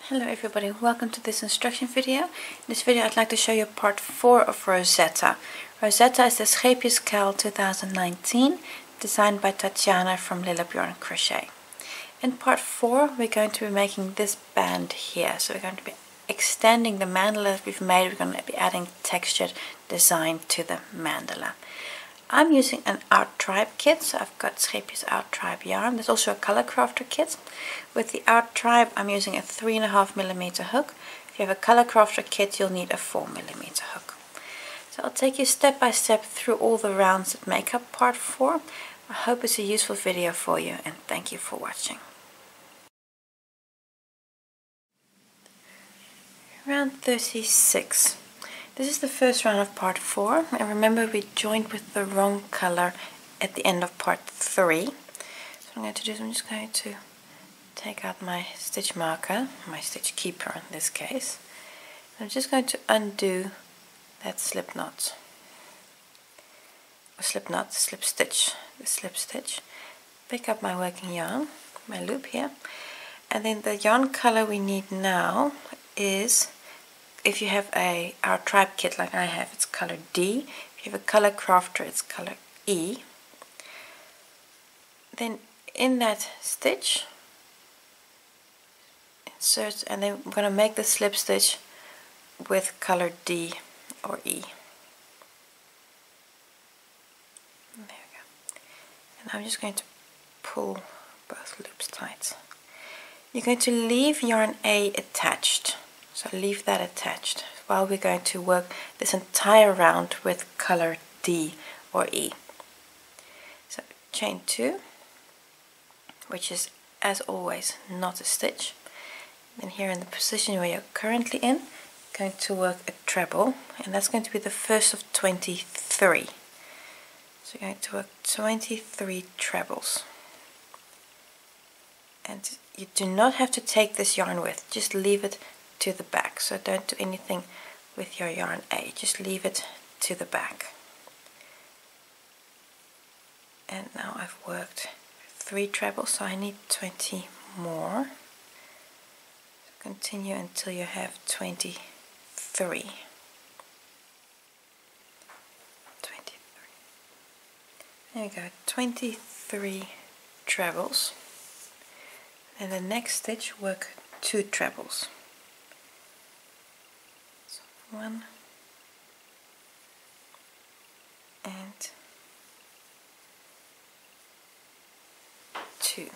Hello everybody, welcome to this instruction video. In this video I'd like to show you part 4 of Rozeta. Rozeta is the Scheepjes KAL 2019, designed by Tatjana from Lillebjorn Crochet. In part 4 we're going to be making this band here. So we're going to be extending the mandala that we've made. We're going to be adding textured design to the mandala. I'm using an Out Tribe kit, so I've got Scheepjes Out Tribe yarn. There's also a color crafter kit. With the Out Tribe I'm using a 3.5mm hook. If you have a color crafter kit you'll need a 4mm hook. So I'll take you step by step through all the rounds that make up part 4. I hope it's a useful video for you and thank you for watching. Round 36. This is the first round of part 4, and remember we joined with the wrong color at the end of part 3. So what I'm going to do is I'm just going to take out my stitch marker, my stitch keeper in this case. I'm just going to undo that slip knot, or slip stitch, the slip stitch. Pick up my working yarn, my loop here, and then the yarn color we need now is, if you have a Our Tribe kit like I have, it's color D. If you have a color crafter, it's color E. Then in that stitch, insert, and then I'm going to make the slip stitch with color D or E. There we go. And I'm just going to pull both loops tight. You're going to leave yarn A attached. So leave that attached while we're going to work this entire round with color D or E. So chain 2, which is as always not a stitch. Then here in the position where you're currently in, going to work a treble, and that's going to be the first of 23. So you're going to work 23 trebles. And you do not have to take this yarn with, just leave it to the back. So don't do anything with your yarn A, just leave it to the back. And now I've worked 3 trebles, so I need 20 more. So continue until you have 23. 23. There we go, 23 trebles. And the next stitch work 2 trebles. 1 and 2.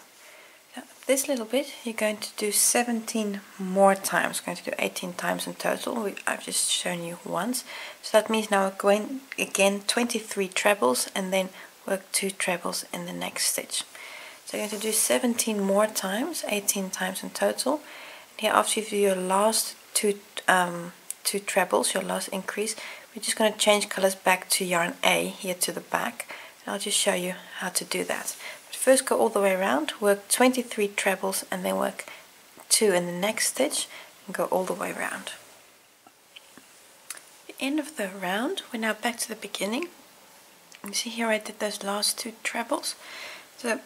Now this little bit you're going to do 17 more times. We're going to do 18 times in total. I've just shown you once. So that means now we're going again 23 trebles and then work 2 trebles in the next stitch. So you're going to do 17 more times, 18 times in total. And here after you do your last two trebles, your last increase, we're just going to change colors back to yarn A here to the back, and I'll just show you how to do that. But first go all the way around, work 23 trebles and then work 2 in the next stitch and go all the way around. At the end of the round, we're now back to the beginning. You see here I did those last 2 trebles. So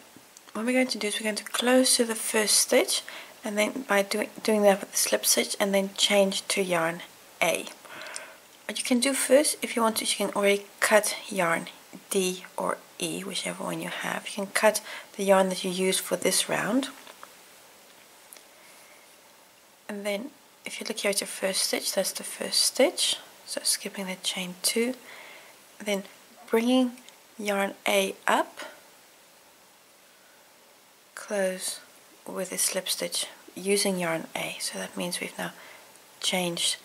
what we're going to do is we're going to close to the first stitch, and then by doing that with the slip stitch, and then change to yarn A. What you can do first, if you want to, you can already cut yarn D or E, whichever one you have. You can cut the yarn that you use for this round. And then if you look here at your first stitch, that's the first stitch. So skipping the chain 2. Then bringing yarn A up, close with a slip stitch using yarn A. So that means we've now changed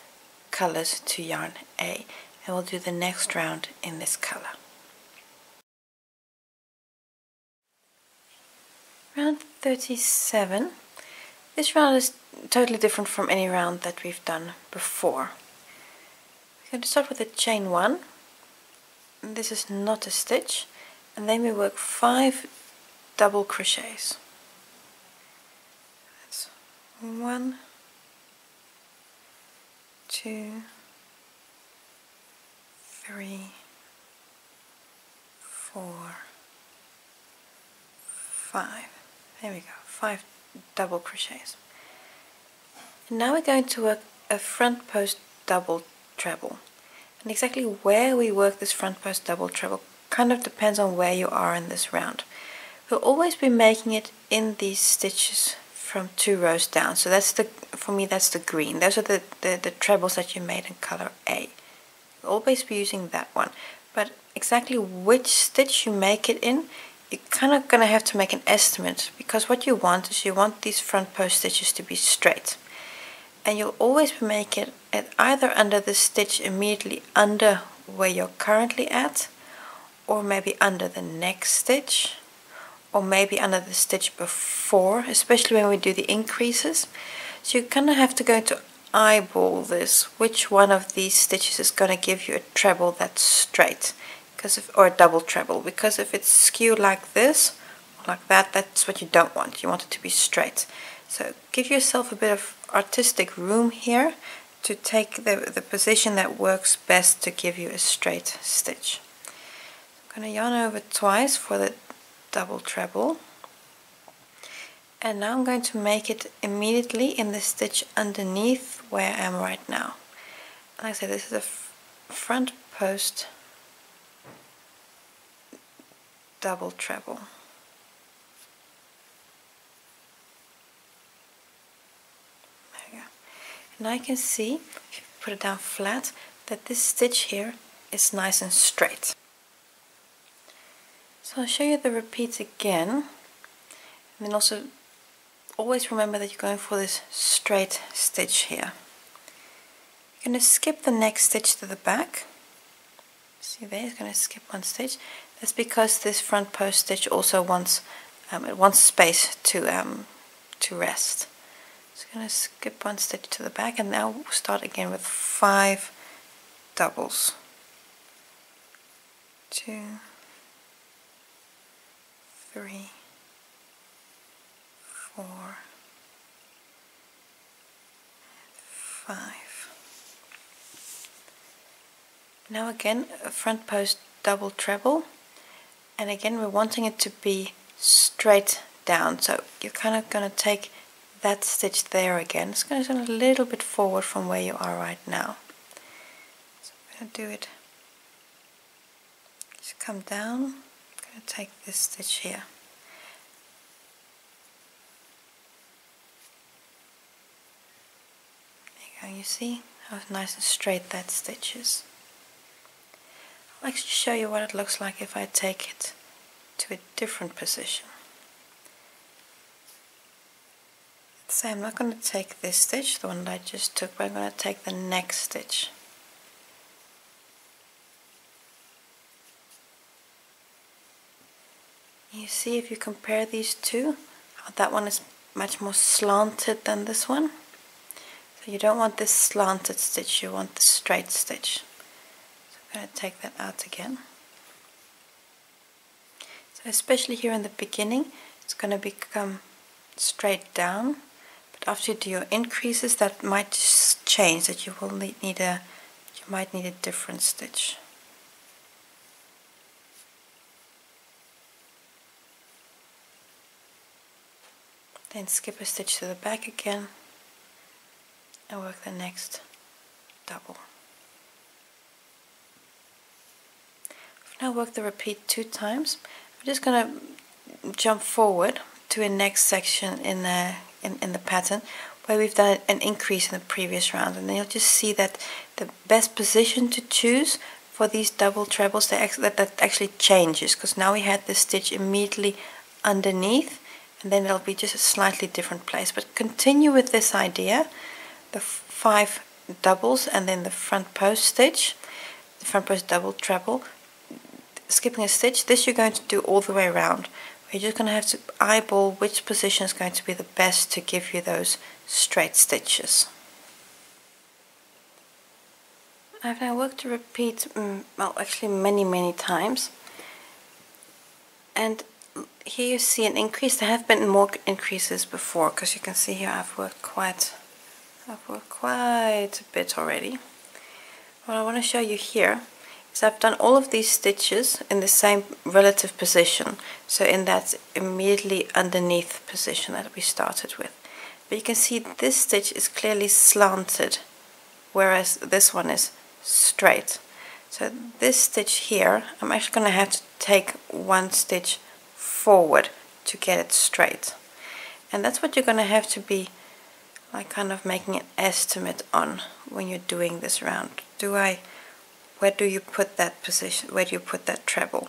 colors to yarn A, and we'll do the next round in this color. Round 37. This round is totally different from any round that we've done before. We're going to start with a chain 1. This is not a stitch, and then we work 5 double crochets. That's 1, 2, 3, 4, 5. There we go, 5 double crochets. And now we're going to work a front post double treble. And exactly where we work this front post double treble kind of depends on where you are in this round. We'll always be making it in these stitches from 2 rows down. So that's for me that's the green. Those are the trebles that you made in color A. You'll always be using that one. But exactly which stitch you make it in, you're kind of going to have to make an estimate, because what you want is you want these front post stitches to be straight. And you'll always be making it either under the stitch immediately under where you're currently at, or maybe under the next stitch, or maybe under the stitch before, especially when we do the increases. So you kind of have to go to eyeball this, which one of these stitches is going to give you a treble that's straight, or a double treble, because if it's skewed like this or like that, that's what you don't want. You want it to be straight. So give yourself a bit of artistic room here to take the position that works best to give you a straight stitch. I'm going to yarn over twice for the double treble, and now I'm going to make it immediately in the stitch underneath where I am right now. Like I said, this is a front post double treble. Now I can see, if you put it down flat, that this stitch here is nice and straight. So I'll show you the repeats again, and then also always remember that you're going for this straight stitch here. You're going to skip the next stitch to the back. See there, it's going to skip one stitch. That's because this front post stitch also wants space to rest. So I'm going to skip one stitch to the back, and now we'll start again with 5 doubles. 2, 3, 4, 5. Now again a front post double treble, and again we're wanting it to be straight down, so you're kind of going to take that stitch there again. It's going to turn a little bit forward from where you are right now. So I'm going to do it, just come down. I'm going to take this stitch here. There you go, you see how nice and straight that stitch is. I'll actually show you what it looks like if I take it to a different position. So I'm not going to take this stitch, the one that I just took, but I'm going to take the next stitch. You see, if you compare these two, how that one is much more slanted than this one. So you don't want this slanted stitch, you want the straight stitch. So I'm going to take that out again. So especially here in the beginning, it's going to become straight down. But after you do your increases, that might just change, that you will you might need a different stitch. Then skip a stitch to the back again and work the next double. I've now worked the repeat 2 times. I'm just going to jump forward to a next section in the pattern where we've done an increase in the previous round, and then you'll just see that the best position to choose for these double trebles, that actually changes, because now we had the stitch immediately underneath, and then it'll be just a slightly different place. But continue with this idea, the 5 doubles and then the front post stitch, the front post double treble, skipping a stitch. This you're going to do all the way around. You're just going to have to eyeball which position is going to be the best to give you those straight stitches. I've now worked to repeat, well, actually many times. And here you see an increase. There have been more increases before, because you can see here I've worked quite a bit already. What I want to show you here is I've done all of these stitches in the same relative position, so in that immediately underneath position that we started with. but you can see this stitch is clearly slanted, whereas this one is straight. So this stitch here, I'm actually going to have to take one stitch forward to get it straight. And that's what you're going to have to be like kind of making an estimate on when you're doing this round. Where do you put that position? Where do you put that treble?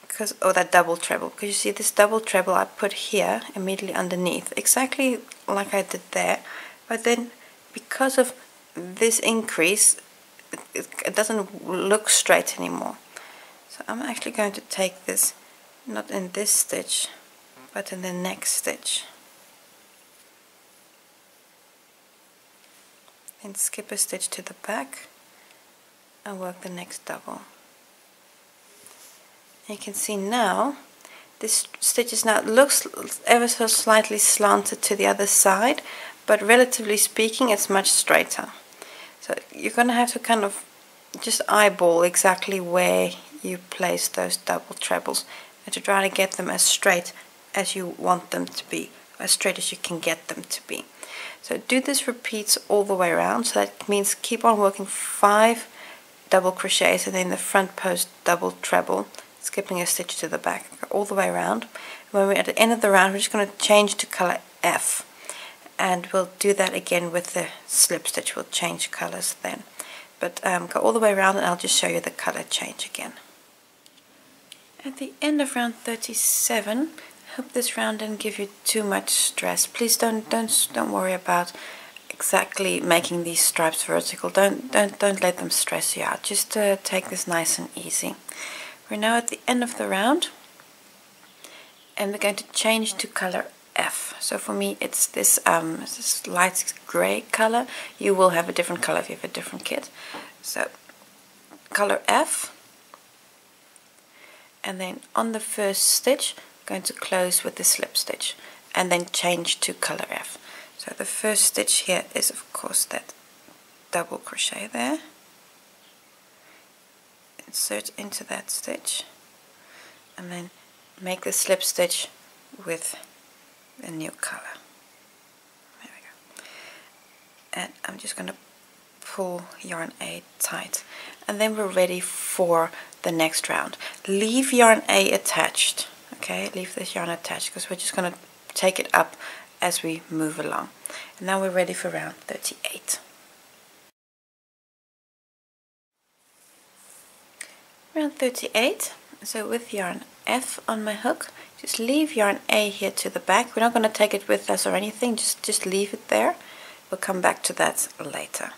Because, or that double treble? Because you see this double treble I put here immediately underneath, exactly like I did there. But then because of this increase, it doesn't look straight anymore. So I'm actually going to take this, not in this stitch, but in the next stitch. Then skip a stitch to the back and work the next double. And you can see now this stitch is now, it looks ever so slightly slanted to the other side, but relatively speaking it's much straighter. So you're going to have to kind of just eyeball exactly where you place those double trebles and to try to get them as straight as you want them to be, as straight as you can get them to be. So do this repeats all the way around. So that means keep on working 5 double crochets and then the front post double treble, skipping a stitch to the back all the way around. When we're at the end of the round, we're just going to change to color F, and we'll do that again with the slip stitch. We'll change colors then, but go all the way around and I'll just show you the color change again. At the end of round 37, I hope this round didn't give you too much stress. Please don't worry about exactly making these stripes vertical. Don't let them stress you out. Just take this nice and easy. We're now at the end of the round, and we're going to change to color F. So for me it's this light gray color. You will have a different color if you have a different kit. So color F, and then on the first stitch going to close with the slip stitch and then change to color F. So the first stitch here is of course that double crochet there, insert into that stitch and then make the slip stitch with a new color. There we go. And I'm just going to pull yarn A tight, and then we're ready for the next round. Leave yarn A attached, okay? Leave this yarn attached because we're just going to take it up as we move along. And now we're ready for round 38. Round 38. So with yarn F on my hook, just leave yarn A here to the back. We're not going to take it with us or anything, just leave it there. We'll come back to that later.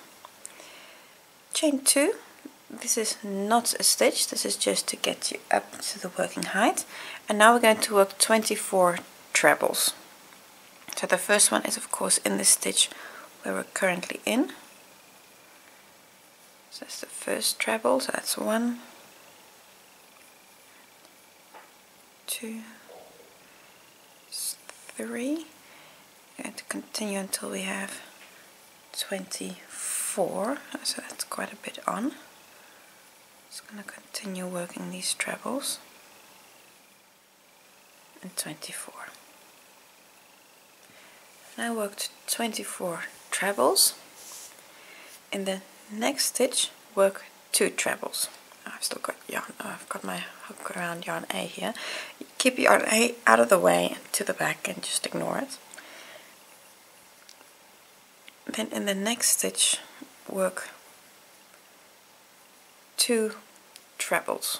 Chain 2. This is not a stitch, this is just to get you up to the working height. And now we're going to work 24 trebles. So the first one is of course in the stitch where we're currently in. So that's the first treble, so that's 1, 2, 3. We're going to continue until we have 24, so that's quite a bit on. Just going to continue working these trebles, and 24. Now I worked 24 trebles. In the next stitch work 2 trebles. I've still got yarn, I've got my hook around yarn A here. Keep yarn A out of the way to the back and just ignore it. Then in the next stitch work 2 trebles,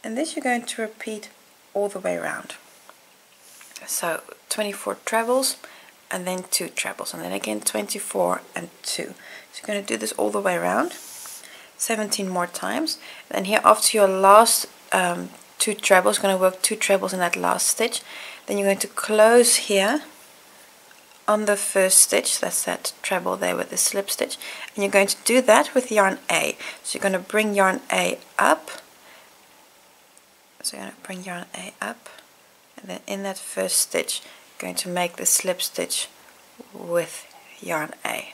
and this you're going to repeat all the way around. So 24 trebles and then 2 trebles, and then again 24 and 2. So you're going to do this all the way around 17 more times. And then here after your last 2 trebles, you're going to work 2 trebles in that last stitch. Then you're going to close here on the first stitch, that's that treble there with the slip stitch, and you're going to do that with yarn A. So you're going to bring yarn A up, so you're going to bring yarn A up, and then in that first stitch you're going to make the slip stitch with yarn A,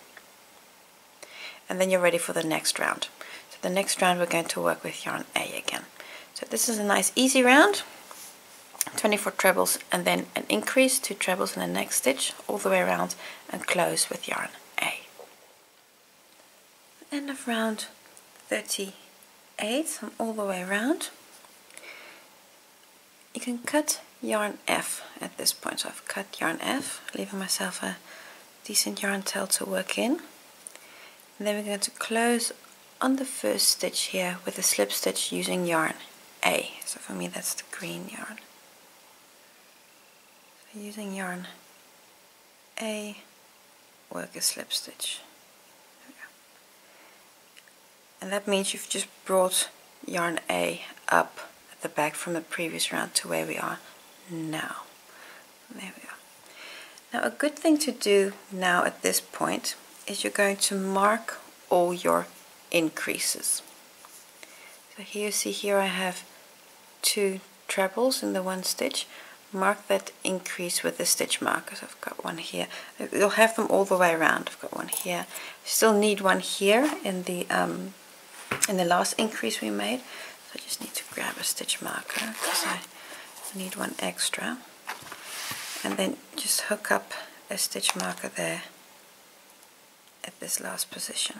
and then you're ready for the next round. So the next round we're going to work with yarn A again. So this is a nice easy round. 24 trebles and then an increase, 2 trebles in the next stitch all the way around, and close with yarn A. End of round 38, I'm all the way around. You can cut yarn F at this point, so I've cut yarn F, leaving myself a decent yarn tail to work in. And then we're going to close on the first stitch here with a slip stitch using yarn A. So for me that's the green yarn. So using yarn A, work a slip stitch. There we go. And that means you've just brought yarn A up at the back from the previous round to where we are now. There we go. Now a good thing to do now at this point is you're going to mark all your increases. So here you see here I have 2 trebles in the one stitch. Mark that increase with the stitch markers. I've got one here. You'll have them all the way around. I've got one here. Still need one here in the last increase we made. So I just need to grab a stitch marker because I need one extra. And then just hook up a stitch marker there at this last position.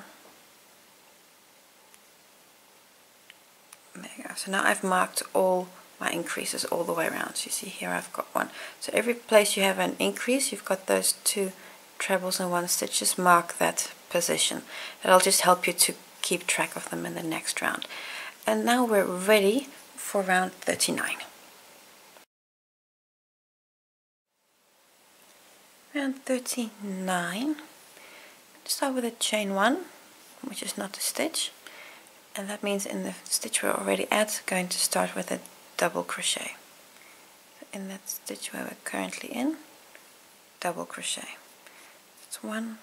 There you go. So now I've marked all my increases all the way around. So you see here I've got one. So every place you have an increase, you've got those 2 trebles in one stitch. Just mark that position. That'll just help you to keep track of them in the next round. And now we're ready for round 39. Round 39. Start with a chain 1, which is not a stitch. And that means in the stitch we're already at, going to start with a double crochet. So in that stitch where we're currently in, double crochet. That's 1,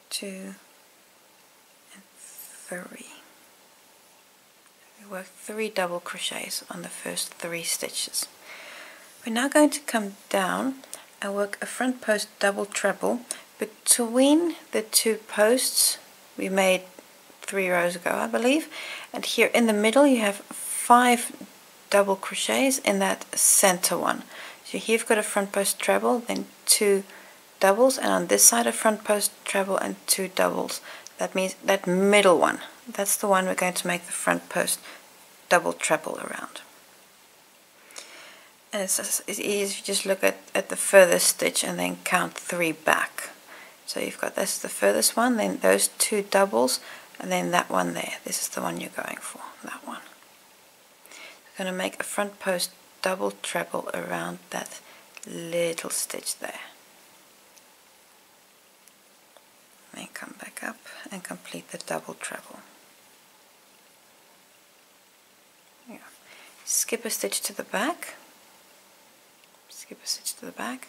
2, and 3. We work 3 double crochets on the first 3 stitches. We're now going to come down and work a front post double treble between the 2 posts we made 3 rows ago, I believe, and here in the middle you have 5 double crochets in that center one. So here you've got a front post treble, then 2 doubles, and on this side a front post treble and 2 doubles. That means that middle one, that's the one we're going to make the front post double treble around. And it's easy if you just look at the furthest stitch and then count 3 back. So you've got this, the furthest one, then those 2 doubles, and then that one there. This is the one you're going for, that one. You're going to make a front post double treble around that little stitch there. Then come back up and complete the double treble. Yeah. Skip a stitch to the back. Skip a stitch to the back,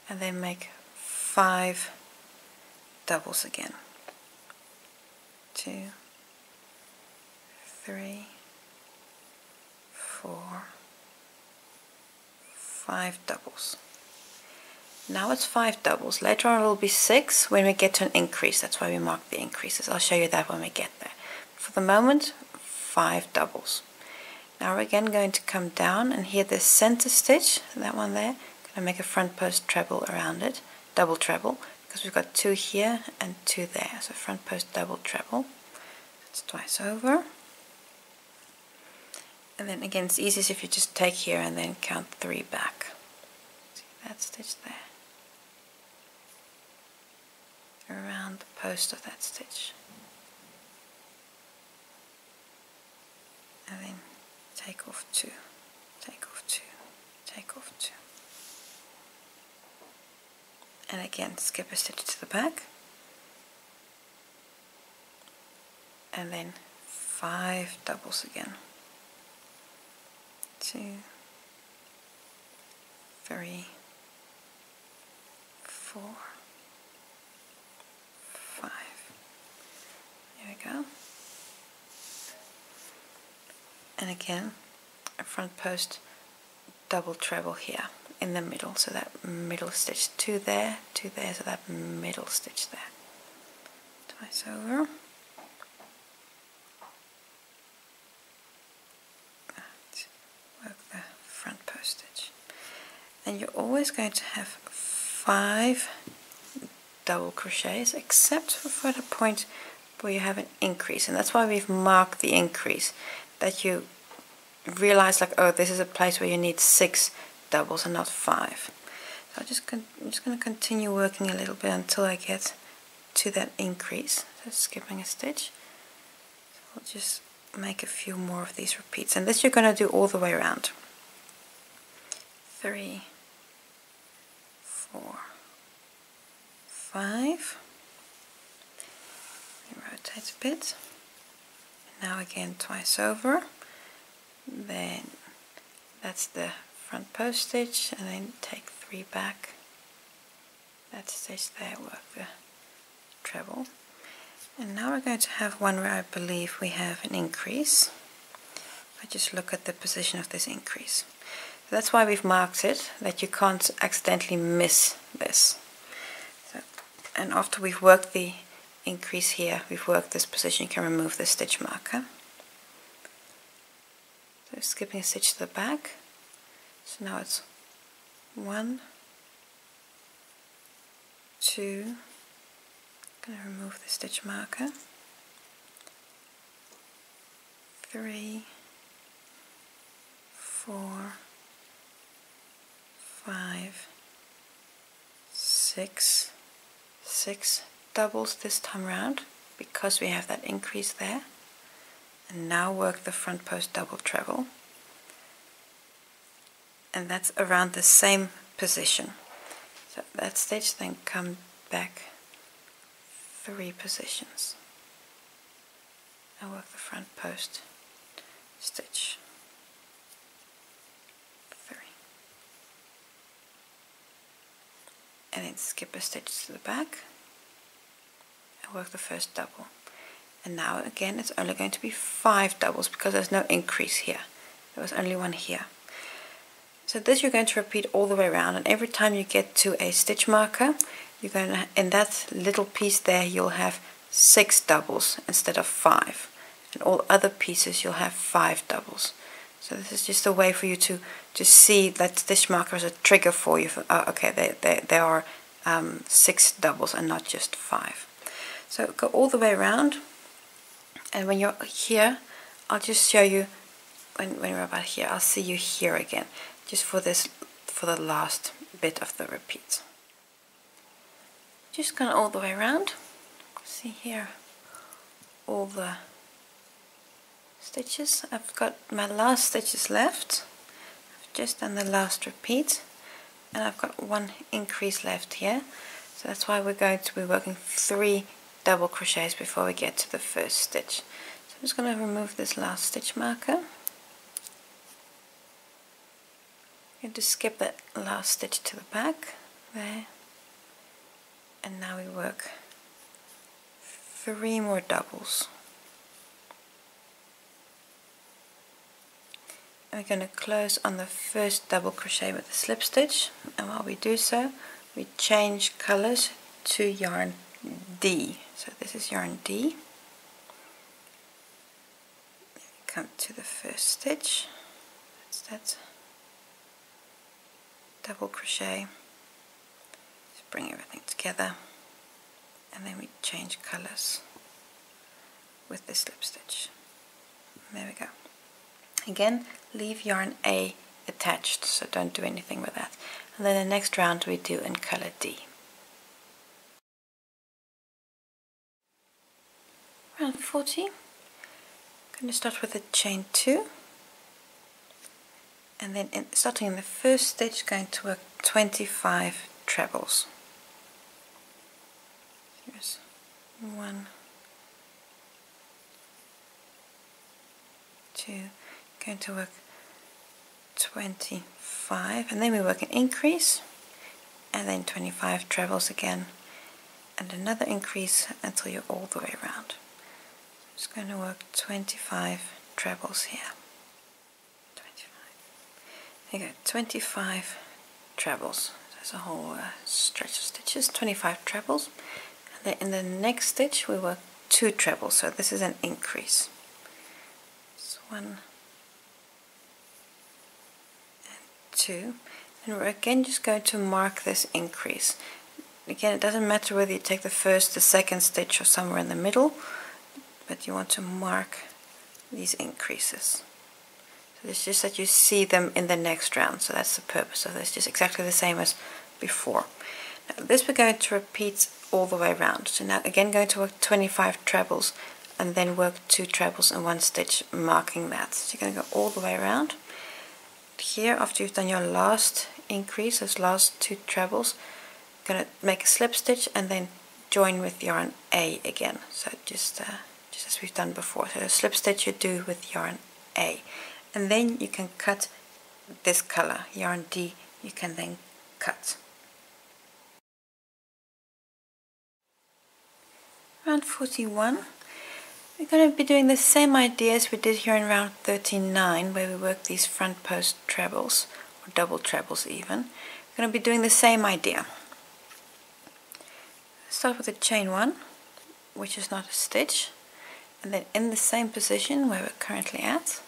and then make 5 doubles again. 2, 3, 4, 5 doubles. Now it's 5 doubles. Later on it will be 6 when we get to an increase. That's why we mark the increases. I'll show you that when we get there. For the moment, 5 doubles. Now we're again going to come down, and here the center stitch, that one there, going to make a front post treble around it, double treble, because we've got 2 here and 2 there. So front post double treble. That's twice over. And then again, it's easiest if you just take here and then count 3 back. See that stitch there? Around the post of that stitch. And then take off 2, take off 2, take off 2. And again, skip a stitch to the back. And then 5 doubles again. 2, 3, 4, 5. There we go. And again, a front post double treble here in the middle, so that middle stitch, 2 there, 2 there, so that middle stitch there. Twice over. Work and you're always going to have 5 double crochets, except for the point where you have an increase, and that's why we've marked the increase, that you realize like, oh, this is a place where you need 6 doubles and not 5. So I'm just going to continue working a little bit until I get to that increase. So skipping a stitch. So we'll just make a few more of these repeats, and this you're going to do all the way around. 3, 4, 5. Rotate a bit. Now again twice over. Then that's the front post stitch, and then take 3 back. That stitch there, work the treble. And now we're going to have one where I believe we have an increase. I just look at the position of this increase. So that's why we've marked it, that you can't accidentally miss this. So, and after we've worked the increase here, we've worked this position, you can remove the stitch marker. So skipping a stitch to the back. So now it's 1, 2, I'm going to remove the stitch marker, 3, 4, 5, 6, 6 doubles this time round because we have that increase there. And now work the front post double treble, and that's around the same position. So that stitch, then come back 3 positions and work the front post stitch, 3, and then skip a stitch to the back and work the first double. And now again it's only going to be 5 doubles because there's no increase here. There was only one here. So this you're going to repeat all the way around, and every time you get to a stitch marker, you're going to, in that little piece there, you'll have 6 doubles instead of 5. And all other pieces you'll have 5 doubles. So this is just a way for you to see that stitch marker as a trigger for you. For, oh, okay, there are 6 doubles and not just 5. So go all the way around. And when you're here, I'll just show you, when we're about here, I'll see you here again, just for the last bit of the repeat. Just going all the way around. See here, all the stitches. I've got my last stitches left. I've just done the last repeat, and I've got 1 increase left here. So that's why we're going to be working 3 double crochets before we get to the first stitch. So I'm just going to remove this last stitch marker. I'm going to skip that last stitch to the back there, and now we work 3 more doubles. And we're going to close on the first double crochet with a slip stitch, and while we do so, we change colors to yarn D. So this is yarn D. Come to the first stitch. That's that double crochet. Just bring everything together, and then we change colors with the slip stitch. There we go. Again, leave yarn A attached, so don't do anything with that. And then the next round we do in color D. Round 40, I'm going to start with a chain 2, and then starting in the first stitch, going to work 25 trebles. Here's 1, 2, going to work 25, and then we work an increase, and then 25 trebles again, and another increase until you're all the way around. Just going to work 25 trebles here. 25. There you go, 25 trebles. There's a whole stretch of stitches, 25 trebles. And then in the next stitch we work 2 trebles, so this is an increase. It's 1 and 2. And we're again just going to mark this increase. Again, it doesn't matter whether you take the first, the second stitch or somewhere in the middle, but you want to mark these increases. So it's just that you see them in the next round, so that's the purpose of this, just exactly the same as before. Now this we're going to repeat all the way around. So now again going to work 25 trebles and then work 2 trebles and 1 stitch marking that. So you're going to go all the way around. Here, after you've done your last increase, those last 2 trebles, you're going to make a slip stitch and then join with yarn A again. So just as we've done before. So a slip stitch you do with yarn A. And then you can cut this color, yarn D, you can then cut. Round 41, we're going to be doing the same idea as we did here in round 39, where we work these front post trebles, or double trebles even. We're going to be doing the same idea. Start with a chain 1, which is not a stitch, and then in the same position where we're currently at,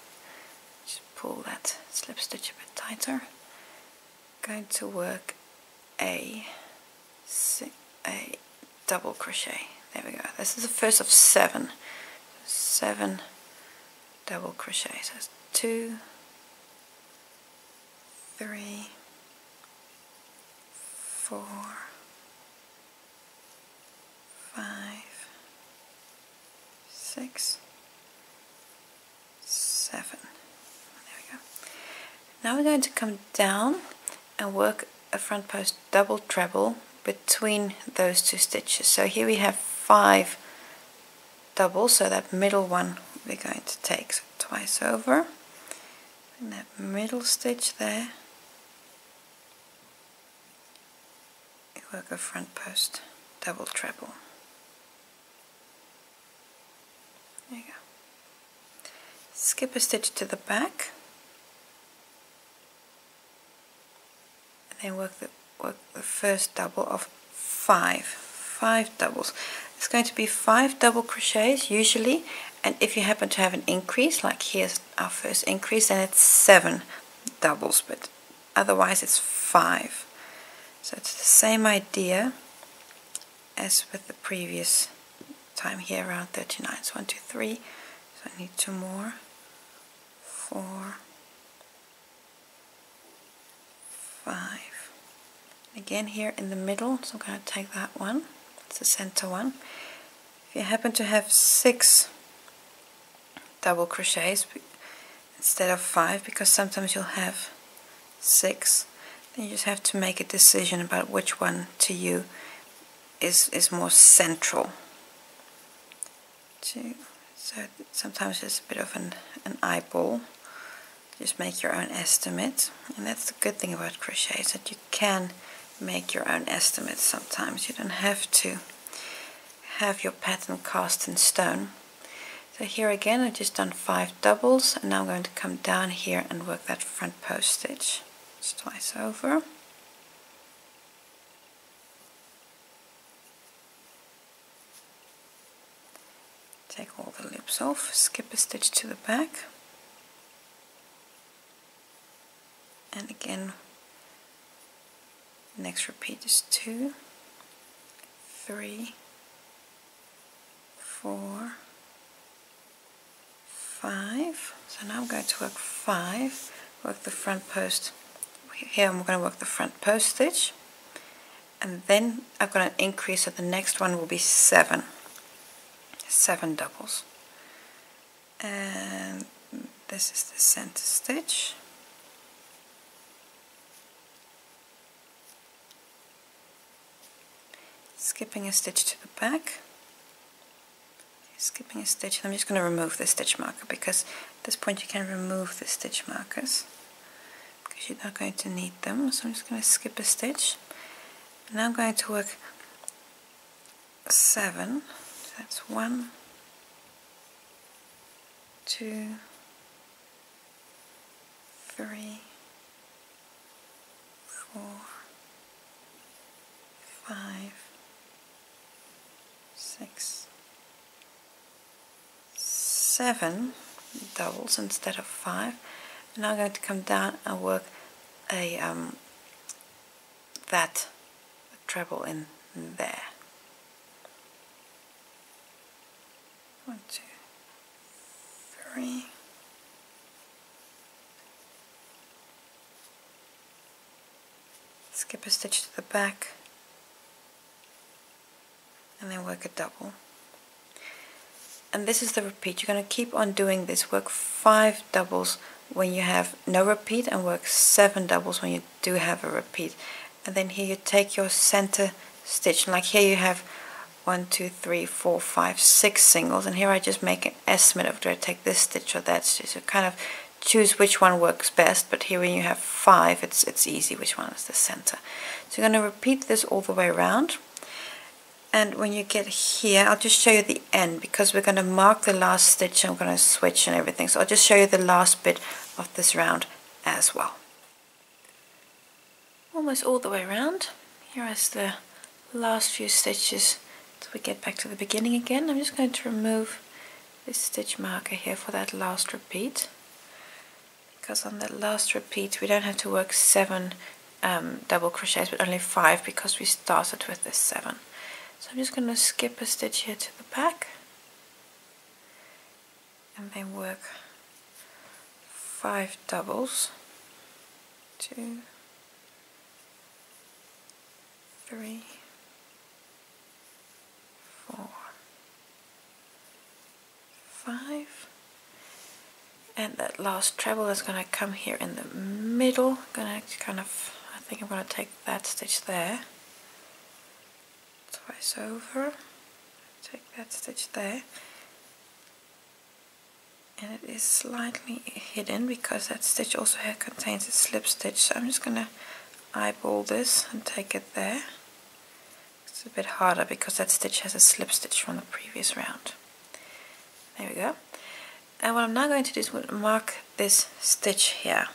just pull that slip stitch a bit tighter. Going to work a double crochet. There we go. This is the first of 7. 7 double crochets. So it's 2, 3, 4, 5, 6, 7. There we go. Now we're going to come down and work a front post double treble between those 2 stitches. So here we have 5 doubles, so that middle one we're going to take, so twice over, and that middle stitch there, we work a front post double treble. There you go. Skip a stitch to the back, and then work the first double of 5 doubles. It's going to be 5 double crochets usually, and if you happen to have an increase, like here's our first increase, then it's 7 doubles, but otherwise it's 5. So it's the same idea as with the previous time here around 39. So 1, 2, 3, so I need 2 more, 4, 5. Again here in the middle, so I'm going to take that one, it's the center one. If you happen to have 6 double crochets instead of 5, because sometimes you'll have 6, then you just have to make a decision about which one to you is more central. So sometimes it's a bit of an eyeball. Just make your own estimate, and that's the good thing about crochet, is that you can make your own estimates sometimes. You don't have to have your pattern cast in stone. So here again I've just done 5 doubles, and now I'm going to come down here and work that front post stitch. It's twice over. Take all the loops off, skip a stitch to the back, and again next repeat is 2, 3, 4, 5. So now I'm going to work 5, work the front post. Here I'm going to work the front post stitch, and then I've got an increase, so the next one will be 7 doubles, and this is the center stitch. Skipping a stitch to the back, skipping a stitch, and I'm just going to remove the stitch marker, because at this point you can remove the stitch markers because you're not going to need them. So I'm just going to skip a stitch, and now I'm going to work 7. So that's 1, 2, 3, 4, 5, 6, 7 doubles instead of 5. And now I'm going to come down and work a that treble in there. 1, 2, 3. Skip a stitch to the back and then work a double. And this is the repeat. You're going to keep on doing this. Work 5 doubles when you have no repeat and work 7 doubles when you do have a repeat. And then here you take your center stitch, and like here you have 1, 2, 3, 4, 5, 6 singles, and here I just make an estimate of, do I take this stitch or that stitch. So kind of choose which one works best, but here when you have 5 it's easy which one is the center. So you're going to repeat this all the way around, and when you get here I'll just show you the end, because we're going to mark the last stitch and we're going to switch and everything. So I'll just show you the last bit of this round as well. Almost all the way around. Here is the last few stitches till we get back to the beginning again. I'm just going to remove this stitch marker here for that last repeat, because on that last repeat we don't have to work 7 double crochets but only 5, because we started with this 7. So I'm just going to skip a stitch here to the back and then work 5 doubles. 2, 3, 4, 5, and that last treble is going to come here in the middle. I think I'm going to take that stitch there, twice over, take that stitch there, and it is slightly hidden because that stitch also here contains a slip stitch, so I'm just going to eyeball this and take it there. It's a bit harder because that stitch has a slip stitch from the previous round. There we go. And what I'm now going to do is mark this stitch here. I'm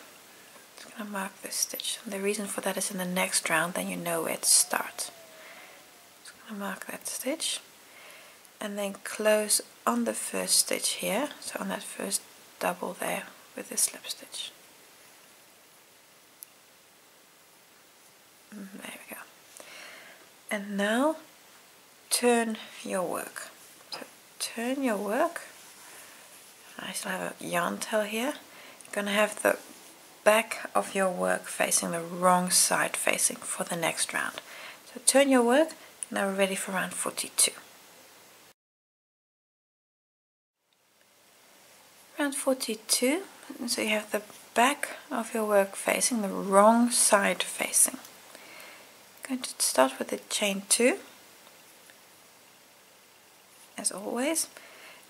just going to mark this stitch. And the reason for that is in the next round, then you know where to start. Just going to mark that stitch and then close on the first stitch here, so on that first double there with the slip stitch. There we go. And now turn your work. So turn your work. I still have a yarn tail here. You're going to have the back of your work facing the wrong side facing for the next round. So turn your work. Now we're ready for round 42. Round 42. So you have the back of your work facing the wrong side facing. I'm going to start with the chain 2 as always,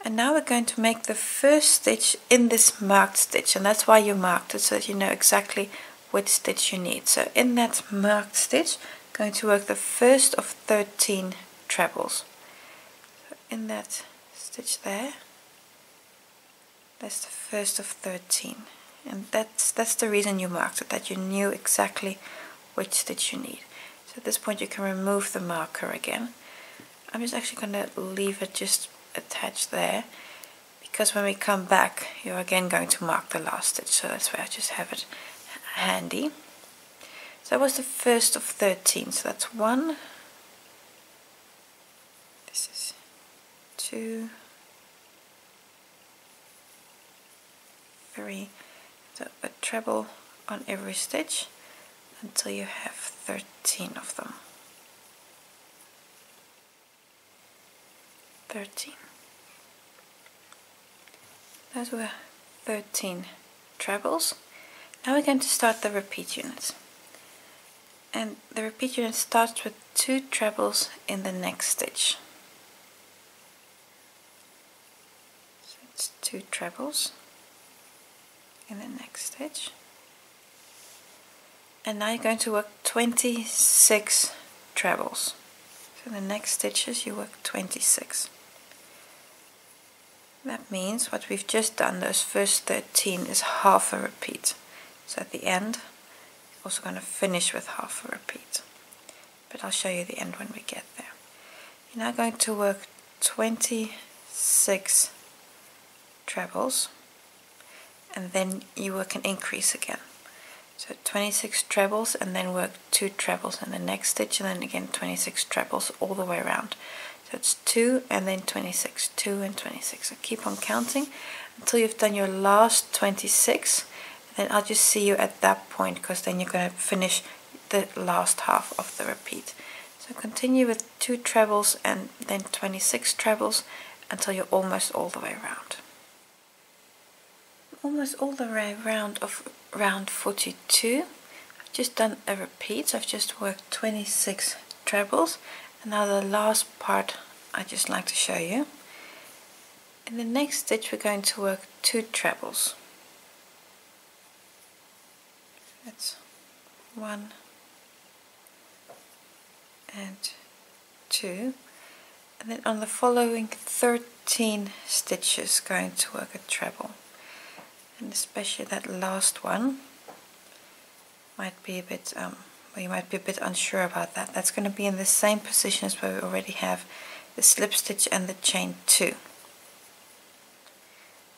and now we're going to make the first stitch in this marked stitch, and that's why you marked it, so that you know exactly which stitch you need. So in that marked stitch I'm going to work the first of 13 trebles. So in that stitch there, that's the first of 13, and that's the reason you marked it, that you knew exactly which stitch you need. So at this point you can remove the marker again. I'm just actually going to leave it just attached there, because when we come back you're again going to mark the last stitch, so that's why I just have it handy. So that was the first of 13, so that's 1, this is 2, 3, so a treble on every stitch until you have 13 of them. 13. Those were 13 trebles. Now we're going to start the repeat units. And the repeat unit starts with 2 trebles in the next stitch. So it's 2 trebles in the next stitch. And now you're going to work 26 trebles. So in the next stitches you work 26. That means what we've just done, those first 13 is half a repeat. So at the end you're also going to finish with half a repeat. But I'll show you the end when we get there. You're now going to work 26 trebles, and then you work an increase again. So 26 trebles, and then work 2 trebles in the next stitch, and then again 26 trebles all the way around. So it's 2 and then 26, 2 and 26. So keep on counting until you've done your last 26. Then I'll just see you at that point, because then you're going to finish the last half of the repeat. So continue with 2 trebles and then 26 trebles until you're almost all the way around. Almost all the way around of round 42. I've just done a repeat, so I've just worked 26 trebles, and now the last part I'd just like to show you. In the next stitch we're going to work 2 trebles. That's 1 and 2, and then on the following 13 stitches going to work a treble. And especially that last one might be a bit, well, you might be a bit unsure about that. That's going to be in the same position as where we already have the slip stitch and the chain 2. So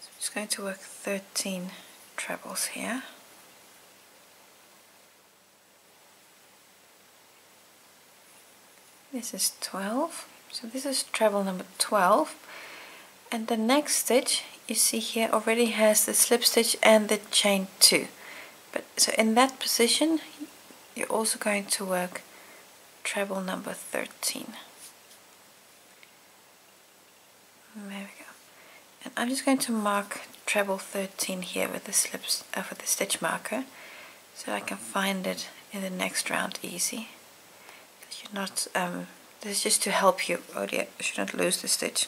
I'm just going to work 13 trebles here. This is 12, so this is treble number 12. And the next stitch you see here already has the slip stitch and the chain 2. But so in that position you're also going to work treble number 13. There we go. And I'm just going to mark treble 13 here with the slips with the stitch marker, so I can find it in the next round easy. Because you're not this is just to help you. Oh dear, I should not lose the stitch.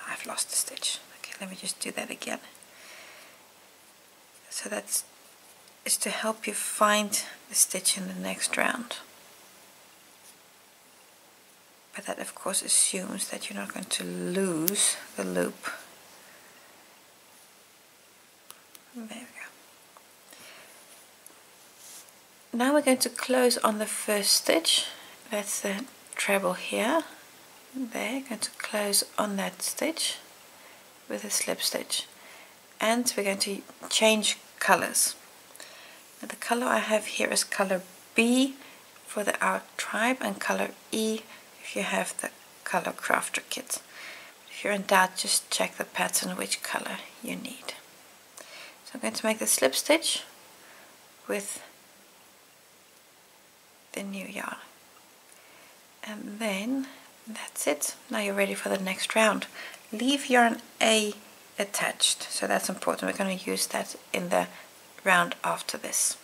I've lost the stitch. Okay, let me just do that again. So that's to help you find the stitch in the next round. But that of course assumes that you're not going to lose the loop. There we go. Now we're going to close on the first stitch. That's the treble here. There, going to close on that stitch with a slip stitch, and we're going to change colors. Now the color I have here is color B for the Our Tribe, and color E if you have the color crafter kit. If you're in doubt, just check the pattern which color you need. So I'm going to make the slip stitch with the new yarn, and then that's it. Now you're ready for the next round. Leave yarn A attached, so that's important. We're going to use that in the round after this.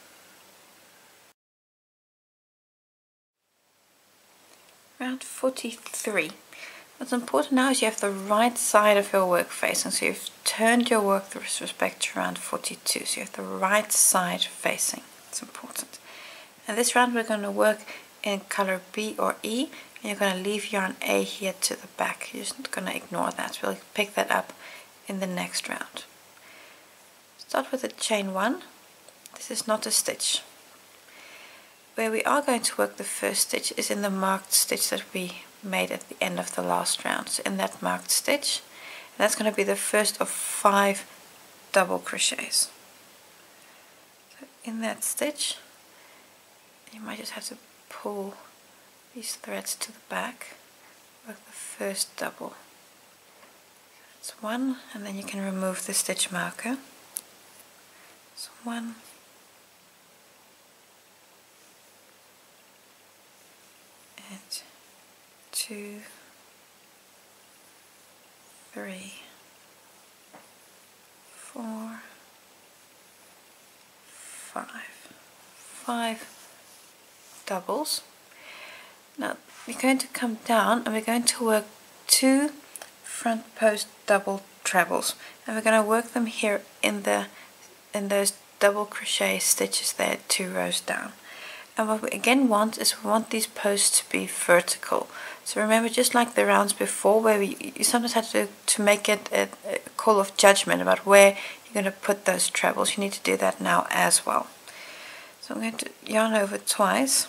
Round 43. What's important now is you have the right side of your work facing, so you've turned your work with respect to round 42, so you have the right side facing. It's important. And this round we're going to work in color B or E. You're going to leave yarn A here to the back. You're just going to ignore that. We'll pick that up in the next round. Start with the chain 1. This is not a stitch. Where we are going to work the first stitch is in the marked stitch that we made at the end of the last round. So in that marked stitch, and that's going to be the first of 5 double crochets. So in that stitch, you might just have to pull these threads to the back, work the first double. That's 1, and then you can remove the stitch marker. So 1, and 2, 3, 4, 5. 5 doubles. Now we're going to come down and we're going to work 2 front post double trebles, and we're going to work them here in those double crochet stitches there 2 rows down. And what we again want is we want these posts to be vertical. So remember, just like the rounds before, where you sometimes have to make it a call of judgment about where you're going to put those trebles. You need to do that now as well. So I'm going to yarn over twice,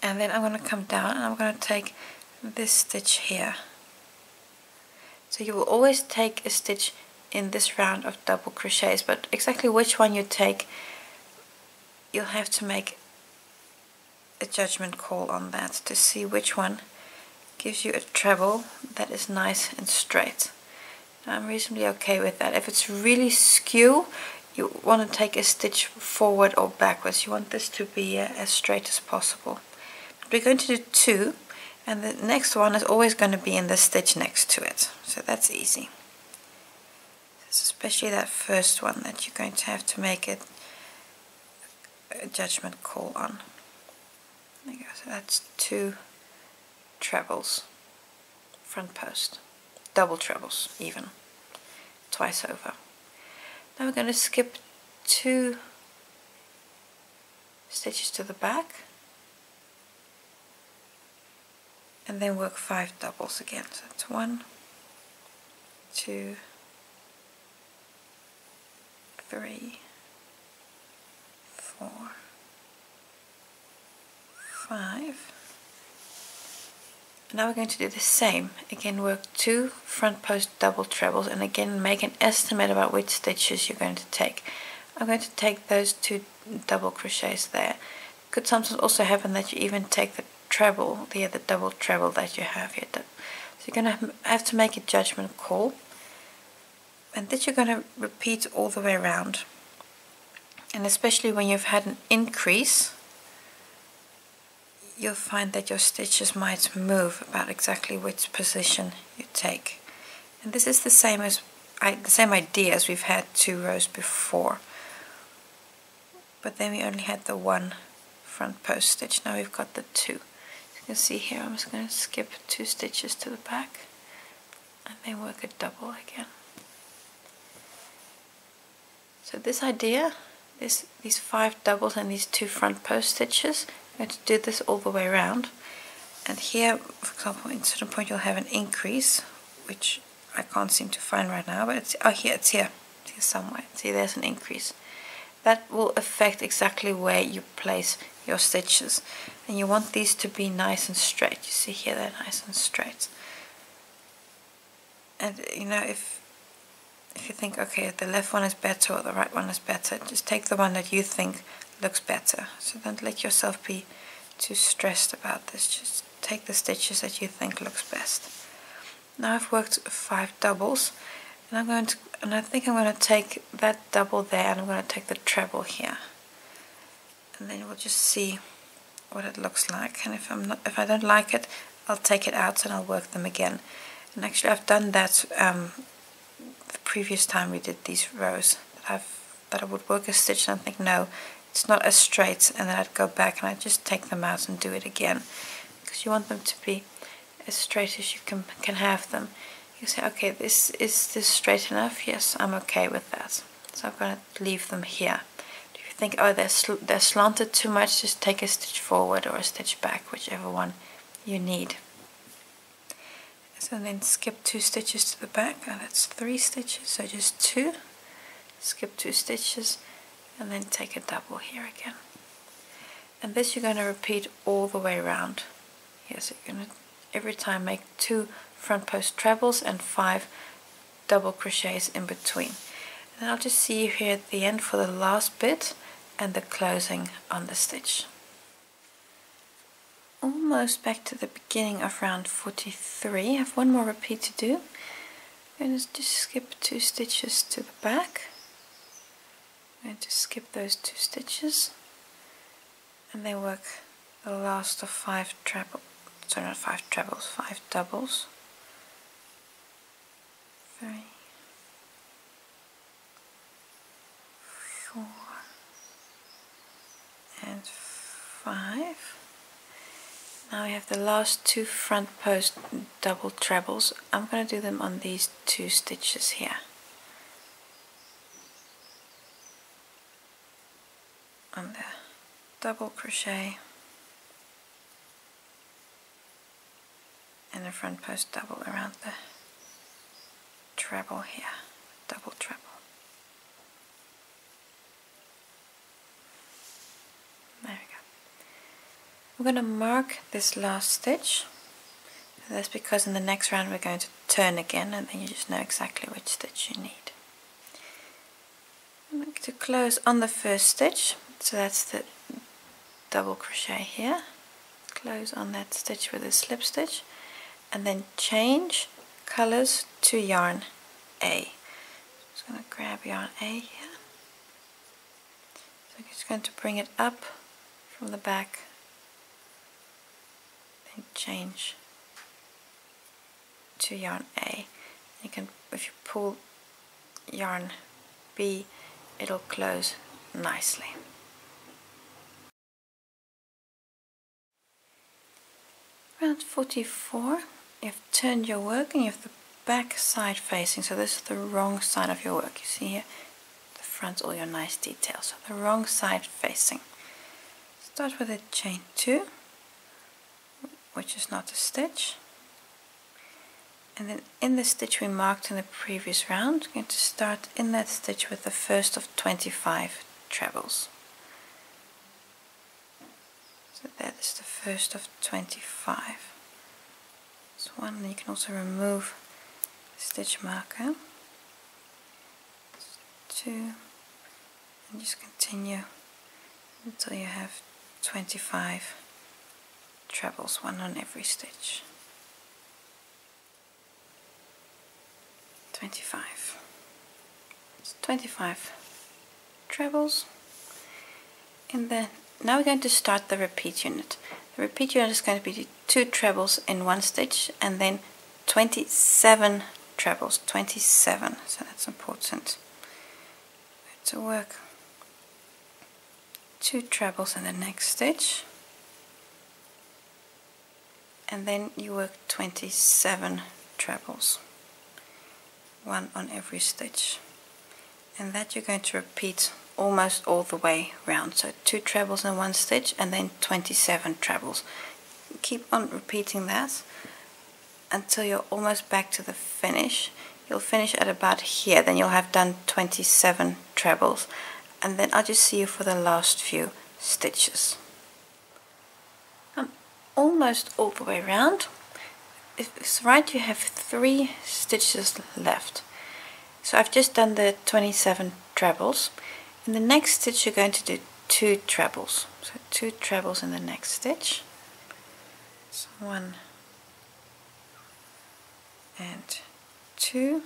and then I'm going to come down and I'm going to take this stitch here. So you will always take a stitch in this round of double crochets, but exactly which one you take you'll have to make a judgment call on that to see which one gives you a treble that is nice and straight. Now, I'm reasonably okay with that. If it's really skew, you want to take a stitch forward or backwards. You want this to be as straight as possible. But we're going to do 2, and the next one is always going to be in the stitch next to it. So that's easy. It's especially that first one that you're going to have to make a judgment call on. There you go. So that's 2 trebles, front post, double trebles even, twice over. Now we're going to skip 2 stitches to the back and then work 5 doubles again. So that's 1, 2, 3, 4, 5. Now we're going to do the same. Again, work 2 front post double trebles, and again make an estimate about which stitches you're going to take. I'm going to take those 2 double crochets there. It could sometimes also happen that you even take the treble, the double treble that you have here. So you're going to have to make a judgment call, and this you're going to repeat all the way around. And especially when you've had an increase, you'll find that your stitches might move about exactly which position you take. And this is the same idea as we've had 2 rows before, but then we only had the 1 front post stitch. Now we've got the 2. As you can see here, I'm just going to skip 2 stitches to the back and then work a double again. So this idea, these 5 doubles and these 2 front post stitches, I'm going to do this all the way around. And here, for example, at a certain point you'll have an increase, which I can't seem to find right now, but it's here. It's here somewhere. See, there's an increase. That will affect exactly where you place your stitches, and you want these to be nice and straight. You see here, they're nice and straight. And you know, if you think, okay, the left one is better or the right one is better, just take the one that you think looks better. So don't let yourself be too stressed about this. Just take the stitches that you think looks best. Now I've worked 5 doubles, and I think I'm going to take that double there, and I'm going to take the treble here, and then we'll just see what it looks like. And if I don't like it, I'll take it out and I'll work them again. And actually, I've done that the previous time we did these rows. That I would work a stitch and I think, no, it's not as straight, and then I'd go back and I'd just take them out and do it again, because you want them to be as straight as you can have them. You say, okay, is this straight enough? Yes, I'm okay with that. So I'm going to leave them here. If you think, oh, they're slanted too much, just take a stitch forward or a stitch back, whichever one you need. So then skip 2 stitches to the back, and that's 3 stitches, so just 2. Skip 2 stitches, and then take a double here again. And this you're going to repeat all the way around. Yes, you're going to every time make 2 front post trebles and 5 double crochets in between. And I'll just see you here at the end for the last bit and the closing on the stitch. Almost back to the beginning of round 43. I have one more repeat to do. I'm going to just skip 2 stitches to the back. I'm going to skip those 2 stitches and then work the last of 5 trebles. Sorry, not 5 trebles, 5 doubles. 3, 4, and 5. Now we have the last 2 front post double trebles. I'm going to do them on these 2 stitches here. On the double crochet and the front post double around the treble here, double treble. There we go. I'm going to mark this last stitch. That's because in the next round we're going to turn again, and then you just know exactly which stitch you need. I'm going to close on the first stitch So that's the double crochet here, close on that stitch with a slip stitch, and then change colors to yarn A. Just going to grab yarn A here. So I'm just going to bring it up from the back, then change to yarn A. You can, if you pull yarn B, it'll close nicely. Round 44, you have turned your work and you have the back side facing, so this is the wrong side of your work. You see here, the front, all your nice details, so the wrong side facing. Start with a chain 2, which is not a stitch, and then in the stitch we marked in the previous round, I'm going to start in that stitch with the first of 25 trebles. So that is the first of 25. This one, and you can also remove the stitch marker. 2, and just continue until you have 25 trebles, one on every stitch. 25. It's 25 trebles, and then now we're going to start the repeat unit. The repeat unit is going to be 2 trebles in one stitch and then 27 trebles, 27, so that's important to work. 2 trebles in the next stitch, and then you work 27 trebles, one on every stitch, and that you're going to repeat almost all the way round. So 2 trebles in one stitch and then 27 trebles. Keep on repeating that until you're almost back to the finish. You'll finish at about here, then you'll have done 27 trebles, and then I'll just see you for the last few stitches. I'm almost all the way around. If it's right, you have 3 stitches left. So I've just done the 27 trebles. In the next stitch you're going to do 2 trebles. So 2 trebles in the next stitch. So 1 and 2.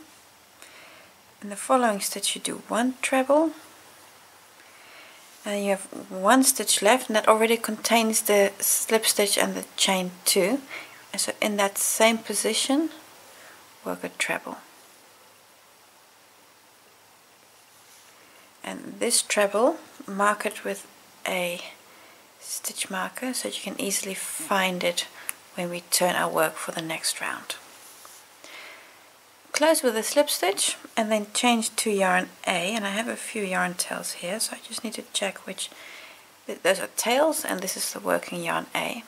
In the following stitch you do 1 treble. And you have 1 stitch left, and that already contains the slip stitch and the chain 2. And so in that same position work a treble. And this treble, mark it with a stitch marker so that you can easily find it when we turn our work for the next round. Close with a slip stitch and then change to yarn A, and I have a few yarn tails here, so I just need to check which. Those are tails and this is the working yarn A.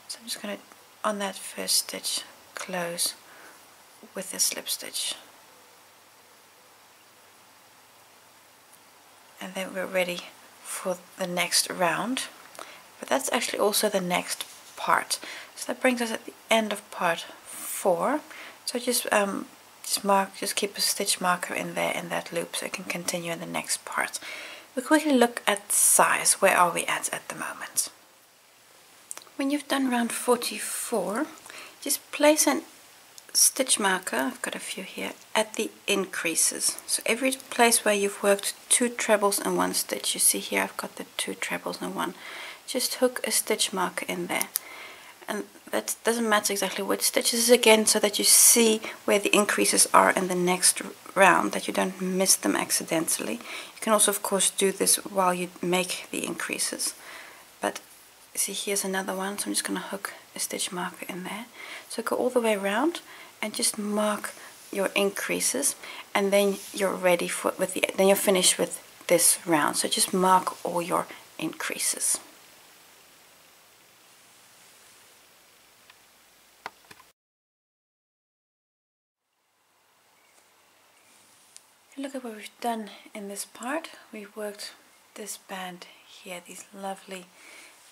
So I'm just going to, on that first stitch, close with a slip stitch. And then we're ready for the next round, but that's actually also the next part. So that brings us at the end of part 4. So just keep a stitch marker in there in that loop so you can continue in the next part. We'll quickly look at size. Where are we at the moment? When you've done round 44, just place an stitch marker, I've got a few here, at the increases. So every place where you've worked 2 trebles in one stitch, you see here I've got the 2 trebles in one, just hook a stitch marker in there. And that doesn't matter exactly which stitches, again, so that you see where the increases are in the next round, that you don't miss them accidentally. You can also of course do this while you make the increases, but see, here's another one, so I'm just going to hook a stitch marker in there. So go all the way around and just mark your increases, and then you're ready for then you're finished with this round. So just mark all your increases. Look at what we've done in this part. We've worked this band here, these lovely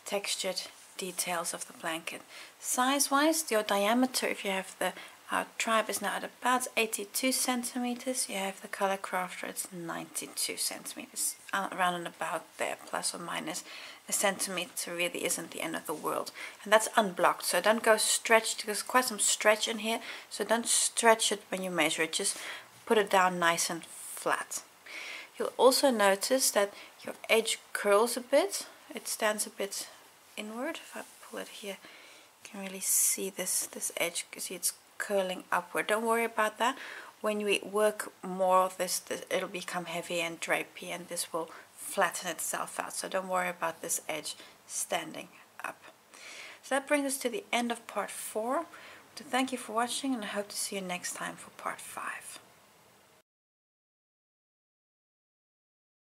textured details of the blanket. Size wise, your diameter, if you have the Our tribe is now at about 82 centimeters. You have the color crafter, it's 92 centimeters, around and about there, plus or minus a centimeter. Really isn't the end of the world. And that's unblocked, so don't go stretched. There's quite some stretch in here, so don't stretch it when you measure it. Just put it down nice and flat. You'll also notice that your edge curls a bit. It stands a bit inward. If I pull it here, you can really see this edge. You see it's curling upward. Don't worry about that. When we work more of this, it'll become heavy and drapey, and this will flatten itself out. So don't worry about this edge standing up. So that brings us to the end of part 4. So thank you for watching, and I hope to see you next time for part 5.